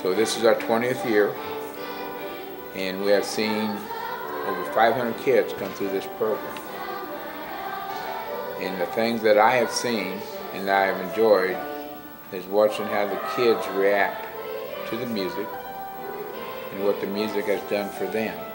So this is our 20th year, and we have seen over 500 kids come through this program. And the things that I have seen and that I have enjoyed is watching how the kids react to the music and what the music has done for them.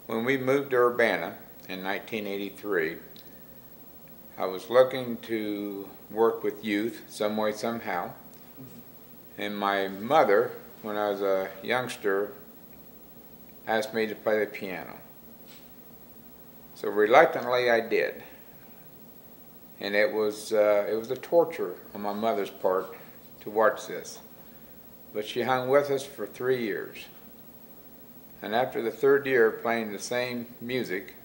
When we moved to Urbana in 1983, I was looking to work with youth some way, somehow. And my mother, when I was a youngster, asked me to play the piano. So reluctantly I did. And it was a torture on my mother's part to watch this. But she hung with us for 3 years. And after the 3rd year playing the same music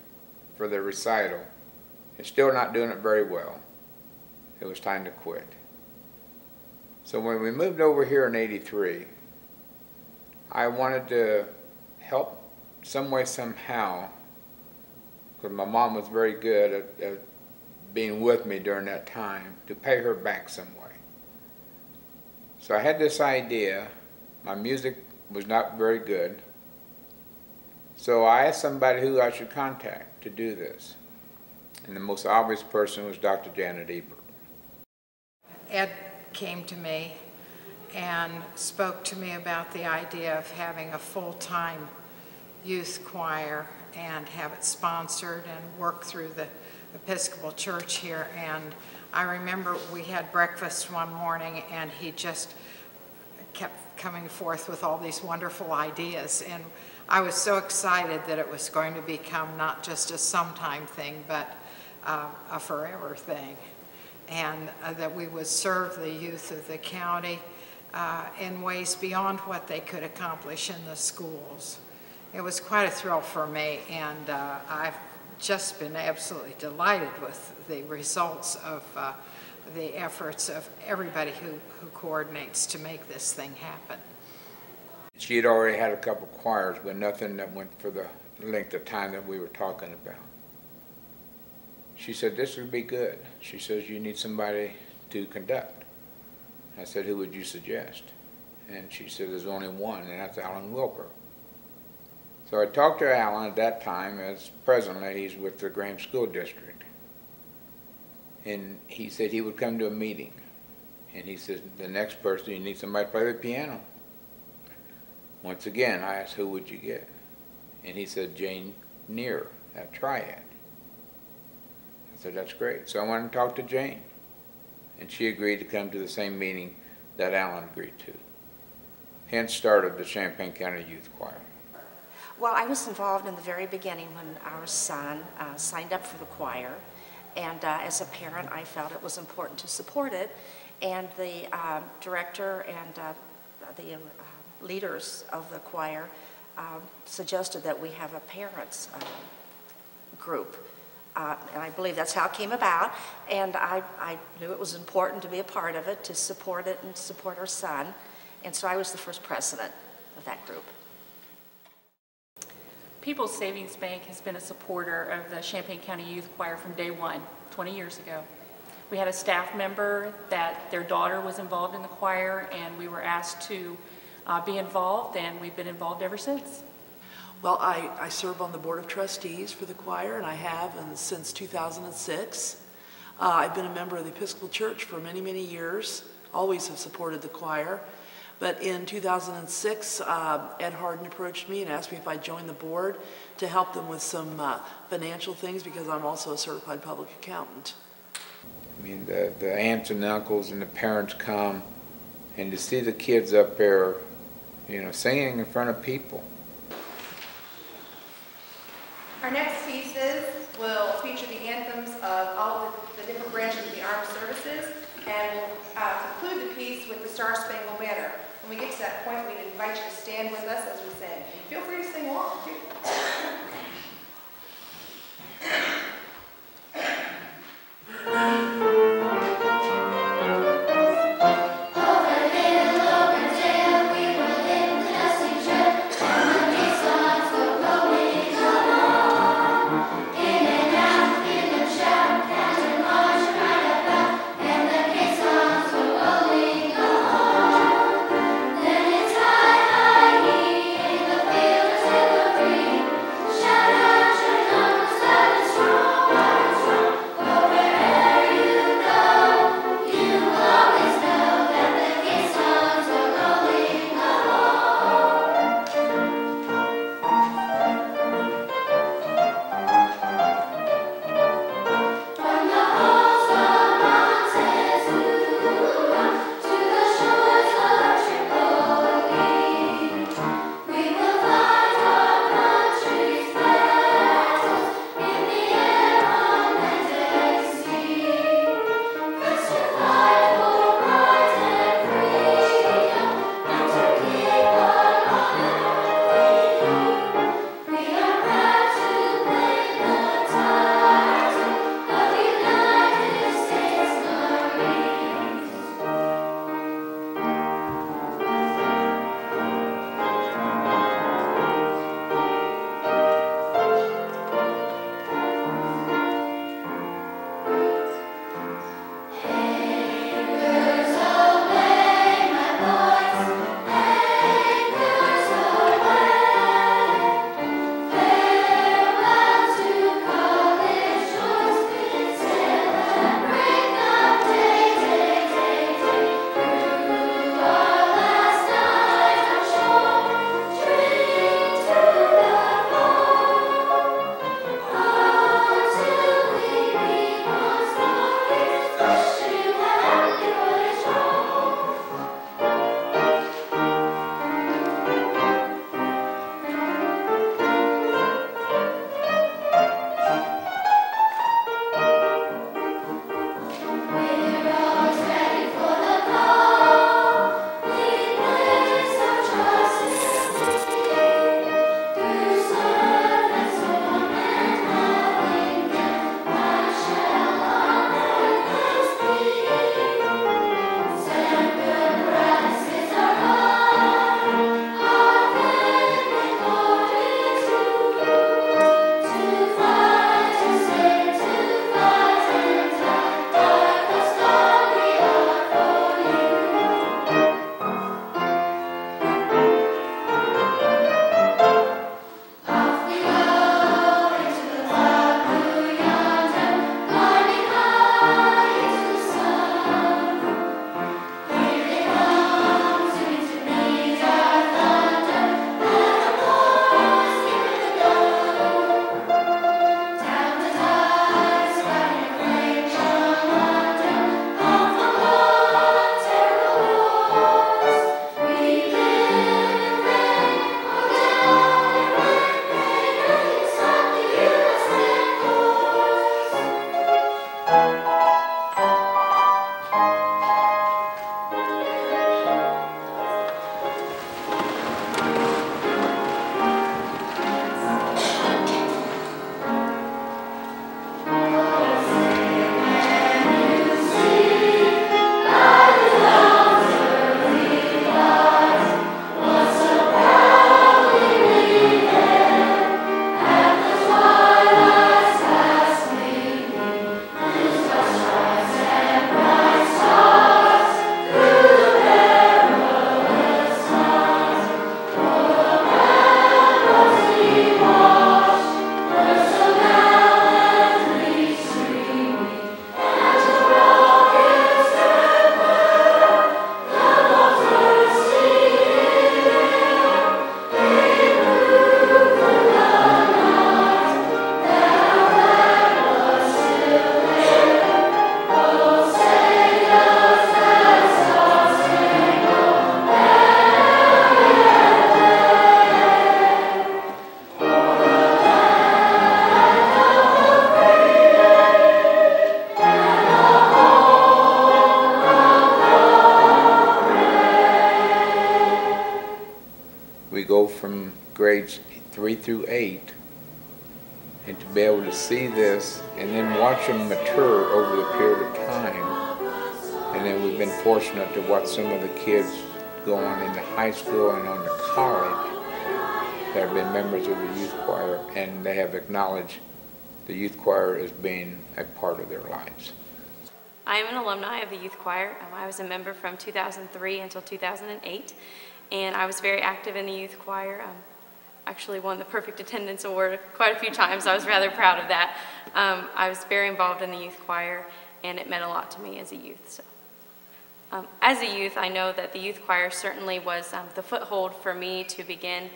for the recital, and still not doing it very well, it was time to quit. So when we moved over here in '83, I wanted to help some way, somehow, because my mom was very good at being with me during that time, to pay her back some way. So I had this idea. My music was not very good. So I asked somebody who I should contact to do this. And the most obvious person was Dr. Janet Ebert. Ed came to me and spoke to me about the idea of having a full-time youth choir and have it sponsored and work through the Episcopal Church here. And I remember we had breakfast one morning and he just kept coming forth with all these wonderful ideas. And I was so excited that it was going to become not just a sometime thing, but a forever thing. And that we would serve the youth of the county in ways beyond what they could accomplish in the schools. It was quite a thrill for me, and I've just been absolutely delighted with the results of the efforts of everybody who coordinates to make this thing happen. She had already had a couple choirs, but nothing that went for the length of time that we were talking about. She said, this would be good. She says, you need somebody to conduct. I said, who would you suggest? And she said, there's only one, and that's Alan Wilbur. So I talked to Alan at that time, as presently he's with the Graham School District. And he said he would come to a meeting. And he said, the next person, you need somebody to play the piano. Once again, I asked, who would you get? And he said, Jane Neer at Triad. I said, that's great. So I went and talked to Jane. And she agreed to come to the same meeting that Alan agreed to. Hence started the Champaign County Youth Choir. Well, I was involved in the very beginning when our son signed up for the choir. And as a parent, I felt it was important to support it. And the director and the leaders of the choir suggested that we have a parents group. And I believe that's how it came about. And I knew it was important to be a part of it, to support it and support our son. And so I was the first president of that group. People's Savings Bank has been a supporter of the Champaign County Youth Choir from day one, 20 years ago. We had a staff member that their daughter was involved in the choir, and we were asked to be involved, and we've been involved ever since. Well, I serve on the Board of Trustees for the choir, and I have since 2006. I've been a member of the Episcopal Church for many, many years, always have supported the choir. But in 2006, Ed Harden approached me and asked me if I'd join the board to help them with some financial things, because I'm also a certified public accountant. I mean, the aunts and uncles and the parents come, and to see the kids up there, you know, singing in front of people. Our next pieces will feature the anthems of all the different branches of the armed services, and we'll conclude the piece with the Star Spangled Banner. When we get to that point, we'd invite you to stand with us as we sing. And feel free to sing along, too. Over We go from grades 3 through 8, and to be able to see this and then watch them mature over the period of time. And then we've been fortunate to watch some of the kids go on into high school and on to college that have been members of the youth choir, and they have acknowledged the youth choir as being a part of their lives. I am an alumni of the youth choir. I was a member from 2003 until 2008, and I was very active in the youth choir. Actually won the Perfect Attendance Award quite a few times. I was rather proud of that. I was very involved in the youth choir, and it meant a lot to me as a youth. So, as a youth, I know that the youth choir certainly was the foothold for me to begin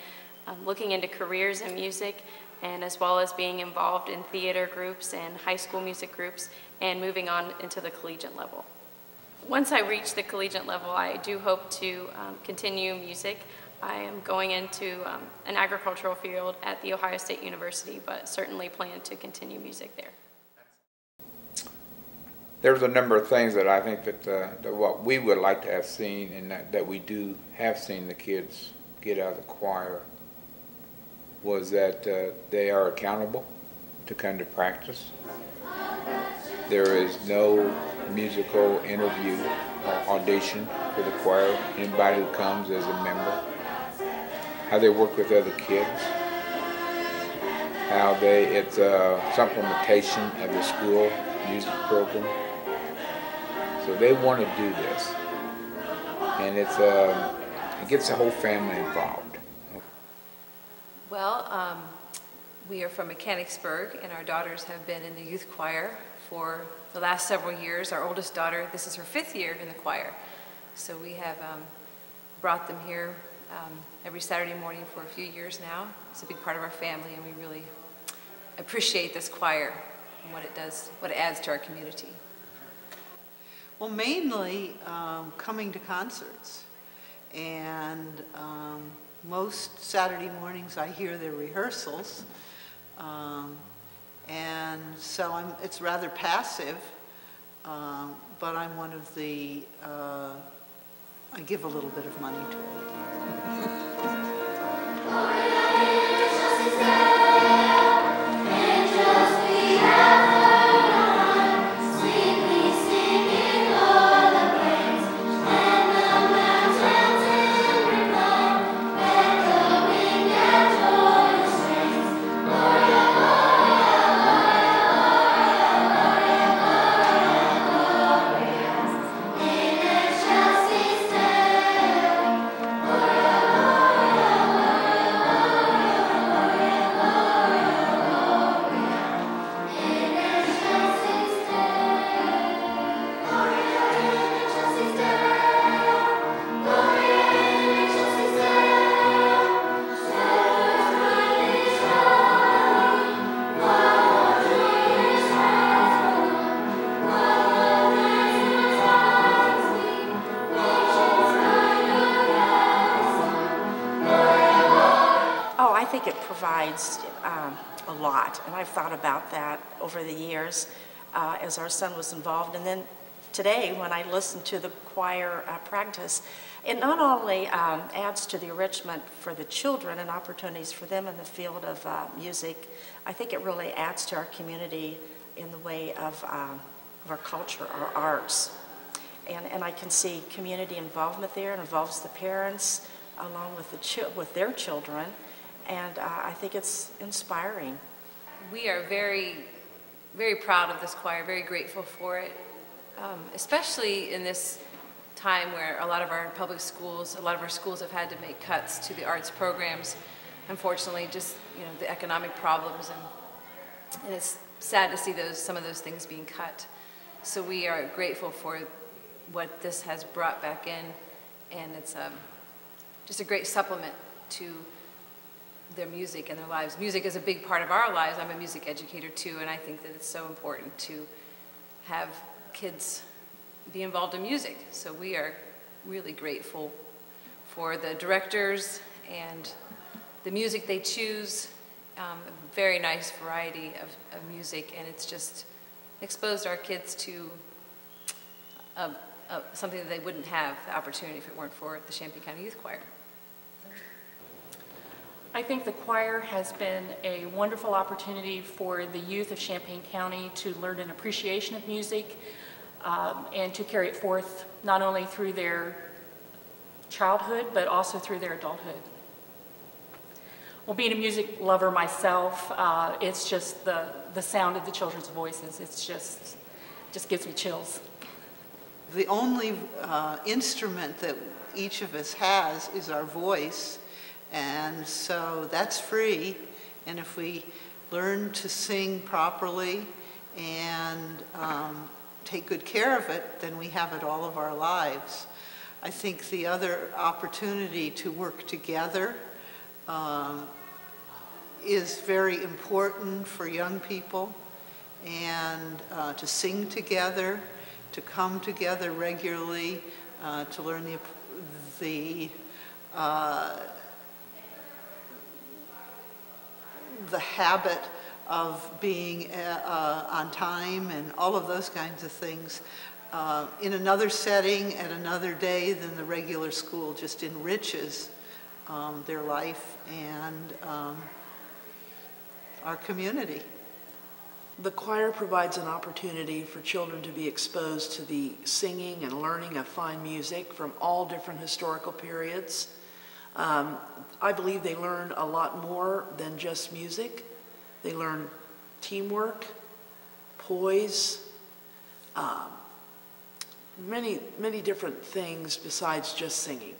looking into careers in music, and as well as being involved in theater groups and high school music groups, and moving on into the collegiate level. Once I reach the collegiate level, I do hope to continue music. I am going into an agricultural field at The Ohio State University, but certainly plan to continue music there. There's a number of things that I think that what we would like to have seen, and that we do have seen the kids get out of the choir, was that they are accountable to come to practice. There is no musical interview or audition for the choir. Anybody who comes as a member, how they work with other kids, how it's a supplementation of the school music program. So they want to do this, and it gets the whole family involved. Well, we are from Mechanicsburg, and our daughters have been in the youth choir for the last several years. Our oldest daughter, this is her 5th year in the choir. So we have brought them here every Saturday morning for a few years now. It's a big part of our family, and we really appreciate this choir and what it does, what it adds to our community. Well, mainly coming to concerts, and most Saturday mornings I hear their rehearsals, and so it's rather passive, but I'm one of the, I give a little bit of money to it. I think it provides a lot, and I've thought about that over the years. as our son was involved. And then today, when I listened to the choir practice, it not only adds to the enrichment for the children and opportunities for them in the field of music, I think it really adds to our community in the way of our culture, our arts. And I can see community involvement there. It involves the parents along with their children, and I think it's inspiring. We are very, very proud of this choir, very grateful for it, especially in this time where a lot of our public schools, a lot of our schools have had to make cuts to the arts programs. Unfortunately, just the economic problems, and it's sad to see some of those things being cut. So we are grateful for what this has brought back in, and it's just a great supplement to their music and their lives. Music is a big part of our lives. I'm a music educator too, and I think that it's so important to have kids be involved in music. So we are really grateful for the directors and the music they choose. A very nice variety of music, and it's just exposed our kids to something that they wouldn't have the opportunity if it weren't for the Champaign County Youth Choir. I think the choir has been a wonderful opportunity for the youth of Champaign County to learn an appreciation of music and to carry it forth not only through their childhood but also through their adulthood. Well, being a music lover myself, it's just the sound of the children's voices. It's just gives me chills. The only instrument that each of us has is our voice, and so that's free. And if we learn to sing properly and take good care of it, then we have it all of our lives. I think the other opportunity to work together is very important for young people, and to sing together, to come together regularly, to learn the habit of being on time and all of those kinds of things in another setting at another day than the regular school just enriches their life and our community. The choir provides an opportunity for children to be exposed to the singing and learning of fine music from all different historical periods. I believe they learn a lot more than just music. They learn teamwork, poise, many different things besides just singing.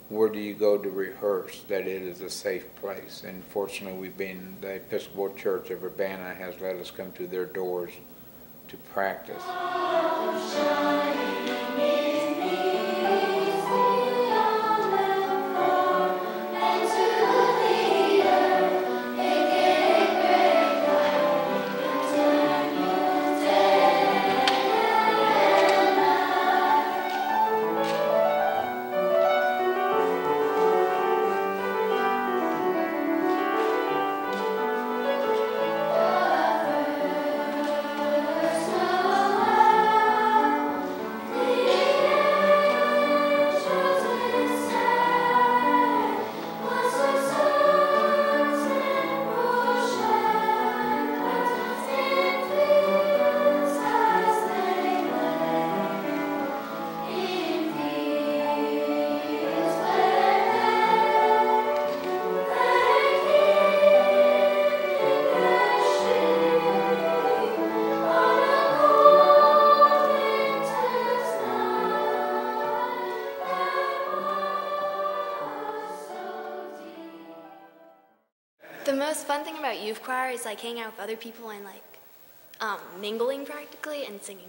Where do you go to rehearse that it is a safe place? And fortunately, the Episcopal Church of Urbana has let us come to their doors to practice. The most fun thing about youth choir is like hanging out with other people and like mingling practically and singing.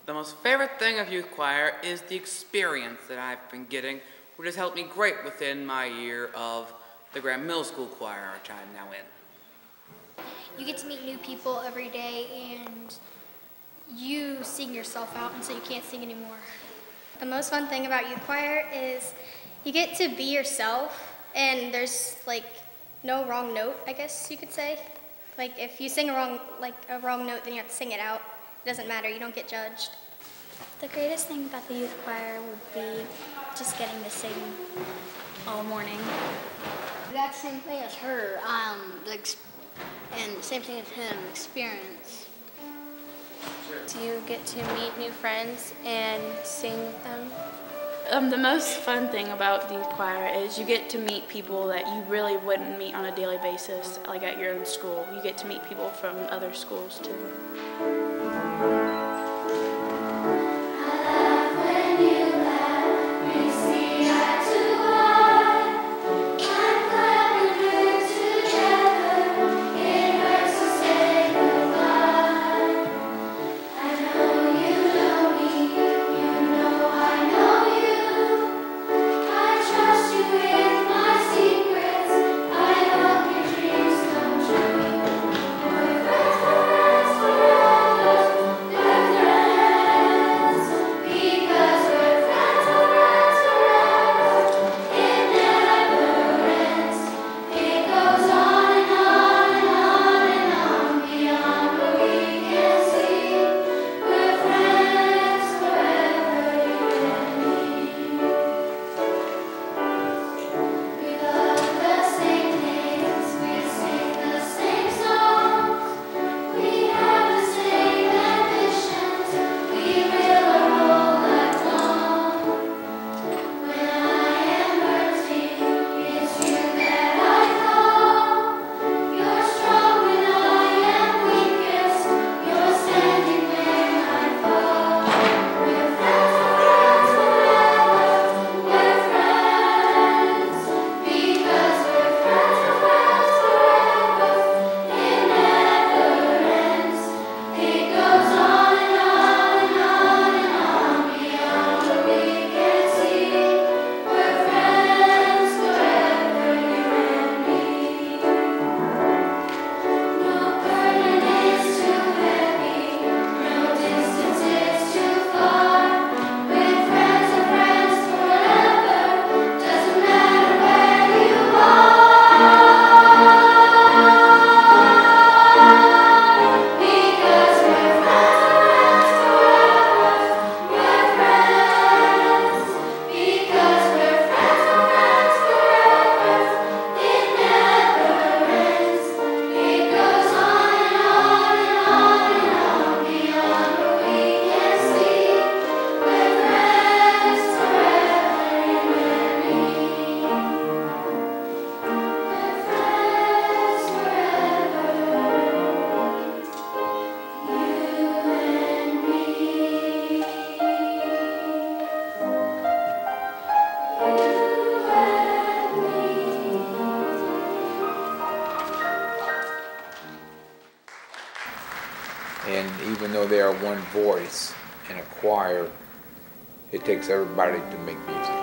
The most favorite thing of youth choir is the experience that I've been getting, which has helped me great within my year of the Graham Middle School choir, which I'm now in. You get to meet new people every day and you sing yourself out and so you can't sing anymore. The most fun thing about youth choir is you get to be yourself and there's like no wrong note, I guess you could say. Like if you sing a wrong note, then you have to sing it out. It doesn't matter, you don't get judged. The greatest thing about the youth choir would be just getting to sing all morning. Exact same thing as her, and same thing as him, experience. You get to meet new friends and sing with them. The most fun thing about the youth choir is you get to meet people that you really wouldn't meet on a daily basis, like at your own school. You get to meet people from other schools too. And even though they are one voice in a choir, it takes everybody to make music.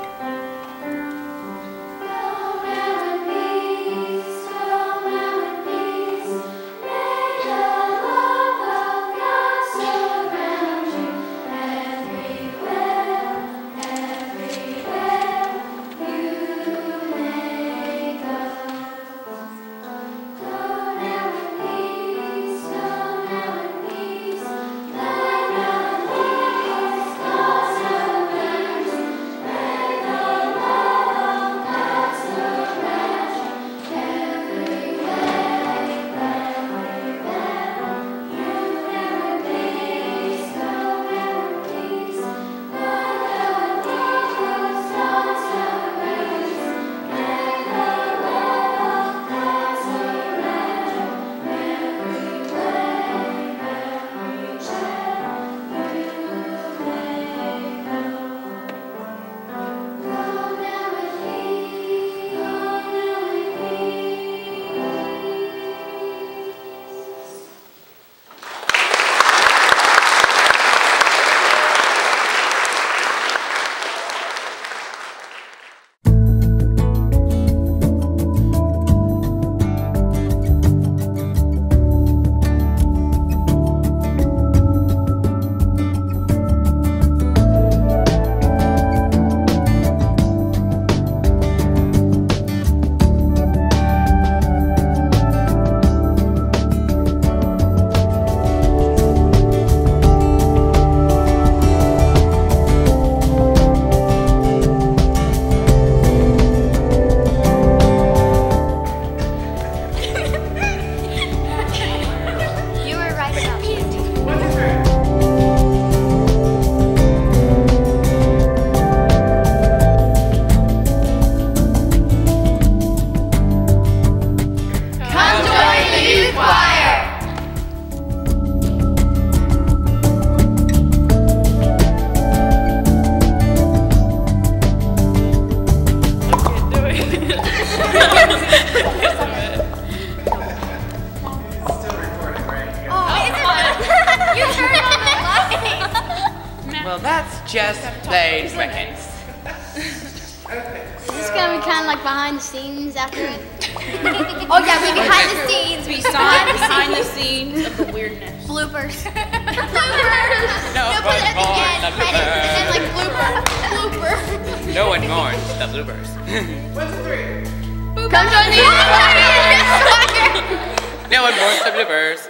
Well, that's just plain wicked. Is this gonna be kind of like behind the scenes after it? Oh yeah, we behind the scenes. We saw behind the scenes of the weirdness. Bloopers. No one mourns the bloopers. And like blooper. No one mourns the bloopers. 1, 2, 3. Come join me. No one mourns the bloopers.